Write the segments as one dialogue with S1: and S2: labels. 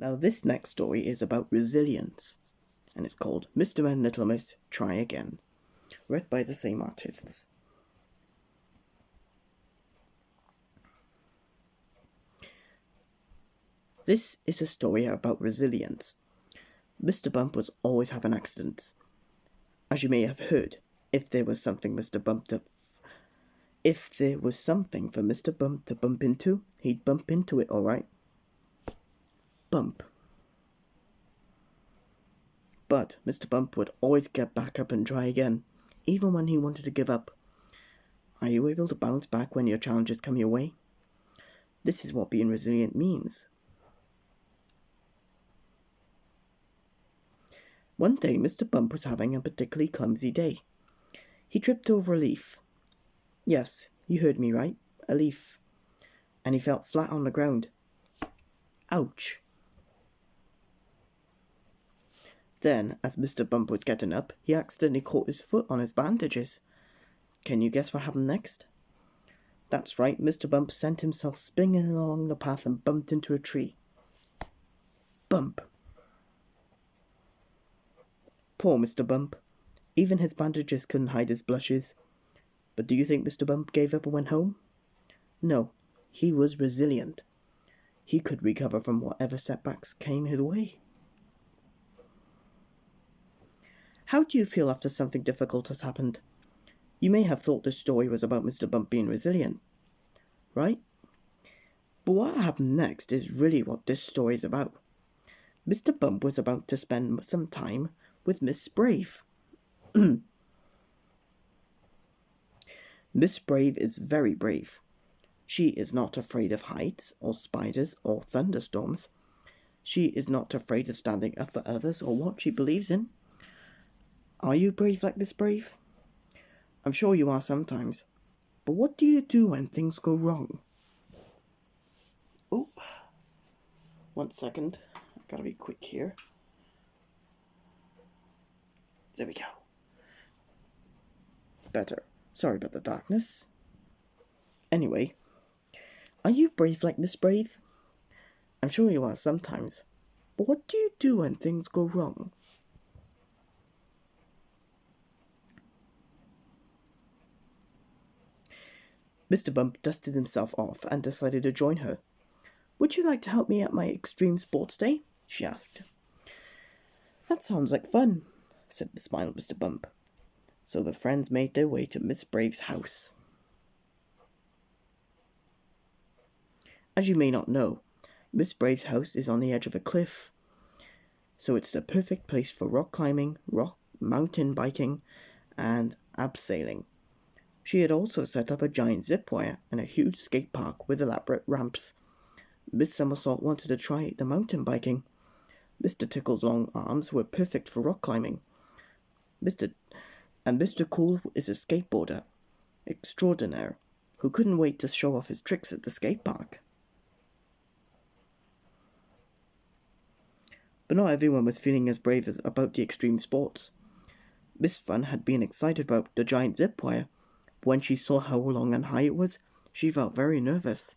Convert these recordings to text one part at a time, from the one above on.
S1: Now this next story is about resilience, and it's called Mr. and Little Miss Try Again, read by the same artists. This is a story about resilience. Mr. Bump was always having accidents. As you may have heard, if there was something for Mr. Bump to bump into, he'd bump into it, alright. Bump. But Mr. Bump would always get back up and try again, even when he wanted to give up. Are you able to bounce back when your challenges come your way? This is what being resilient means. One day, Mr. Bump was having a particularly clumsy day. He tripped over a leaf. Yes, you heard me right, a leaf. And he fell flat on the ground. Ouch. Then, as Mr. Bump was getting up, he accidentally caught his foot on his bandages. Can you guess what happened next? That's right, Mr. Bump sent himself spinning along the path and bumped into a tree. Bump. Poor Mr. Bump. Even his bandages couldn't hide his blushes. But do you think Mr. Bump gave up and went home? No, he was resilient. He could recover from whatever setbacks came his way. How do you feel after something difficult has happened? You may have thought this story was about Mr. Bump being resilient, right? But what happened next is really what this story is about. Mr. Bump was about to spend some time with Miss Brave. Miss Brave is very brave. She is not afraid of heights, or spiders, or thunderstorms. She is not afraid of standing up for others or what she believes in. Are you brave like Miss Brave? I'm sure you are sometimes. But what do you do when things go wrong? Oh, 1 second. I've got to be quick here. There we go. Better. Sorry about the darkness. Anyway, are you brave like Miss Brave? I'm sure you are sometimes. But what do you do when things go wrong? Mr. Bump dusted himself off and decided to join her. Would you like to help me at my extreme sports day? She asked. That sounds like fun, said the smiled Mr. Bump. So the friends made their way to Miss Brave's house. As you may not know, Miss Brave's house is on the edge of a cliff, so it's the perfect place for rock climbing, mountain biking, and abseiling. She had also set up a giant zip wire and a huge skate park with elaborate ramps. Miss Somersault wanted to try the mountain biking. Mr. Tickle's long arms were perfect for rock climbing. Mr. Cool is a skateboarder extraordinaire who couldn't wait to show off his tricks at the skate park. But not everyone was feeling as brave as about the extreme sports. Miss Fun had been excited about the giant zip wire. When she saw how long and high it was, she felt very nervous.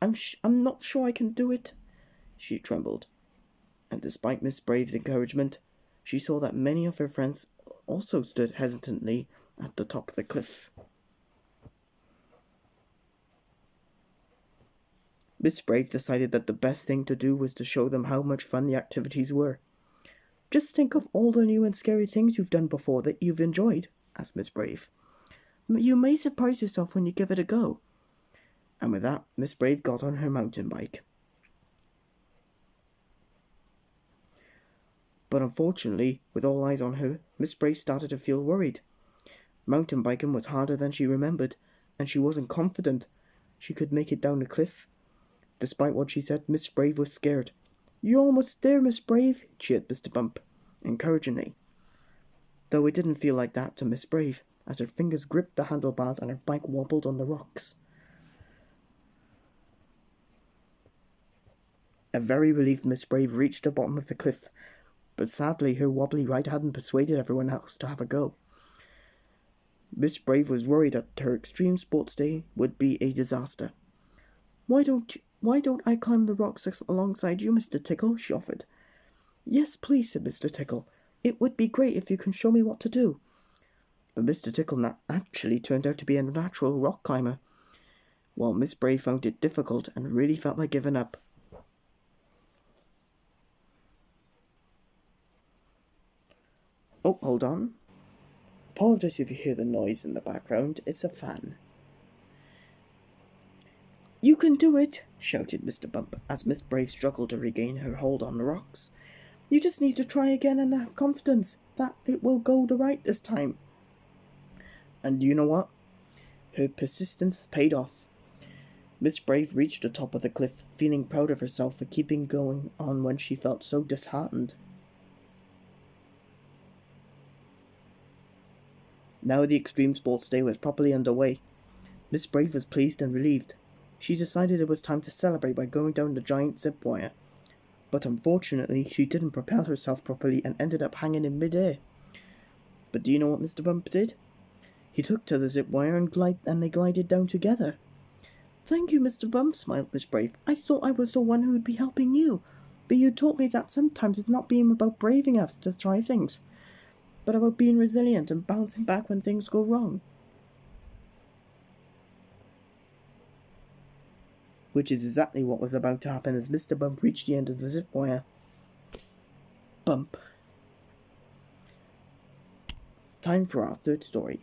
S1: I'm not sure I can do it, she trembled. And despite Miss Brave's encouragement, she saw that many of her friends also stood hesitantly at the top of the cliff. Miss Brave decided that the best thing to do was to show them how much fun the activities were. Just think of all the new and scary things you've done before that you've enjoyed, asked Miss Brave. You may surprise yourself when you give it a go. And with that, Miss Brave got on her mountain bike. But unfortunately, with all eyes on her, Miss Brave started to feel worried. Mountain biking was harder than she remembered, and she wasn't confident she could make it down the cliff. Despite what she said, Miss Brave was scared. You're almost there, Miss Brave, cheered Mr. Bump, encouragingly. Though it didn't feel like that to Miss Brave, as her fingers gripped the handlebars and her bike wobbled on the rocks. A very relieved Miss Brave reached the bottom of the cliff, but sadly her wobbly ride hadn't persuaded everyone else to have a go. Miss Brave was worried that her extreme sports day would be a disaster. Why don't Why don't I climb the rocks alongside you, Mr. Tickle? She offered. Yes, please, said Mr. Tickle. It would be great if you can show me what to do. But Mr. Tickle actually turned out to be a natural rock climber, while Miss Brave found it difficult and really felt like giving up. Oh, hold on. Apologise if you hear the noise in the background. It's a fan. You can do it, shouted Mr. Bump as Miss Brave struggled to regain her hold on the rocks. You just need to try again and have confidence that it will go right this time. And you know what? Her persistence paid off. Miss Brave reached the top of the cliff, feeling proud of herself for keeping going on when she felt so disheartened. Now the extreme sports day was properly underway. Miss Brave was pleased and relieved. She decided it was time to celebrate by going down the giant zip wire. But unfortunately, she didn't propel herself properly and ended up hanging in midair. But do you know what Mr. Bump did? He took to the zip wire and they glided down together. Thank you, Mr. Bump, smiled Miss Brave. I thought I was the one who would be helping you. But you taught me that sometimes it's not being about brave enough to try things, but about being resilient and bouncing back when things go wrong. Which is exactly what was about to happen as Mr. Bump reached the end of the zip wire. Bump. Time for our third story.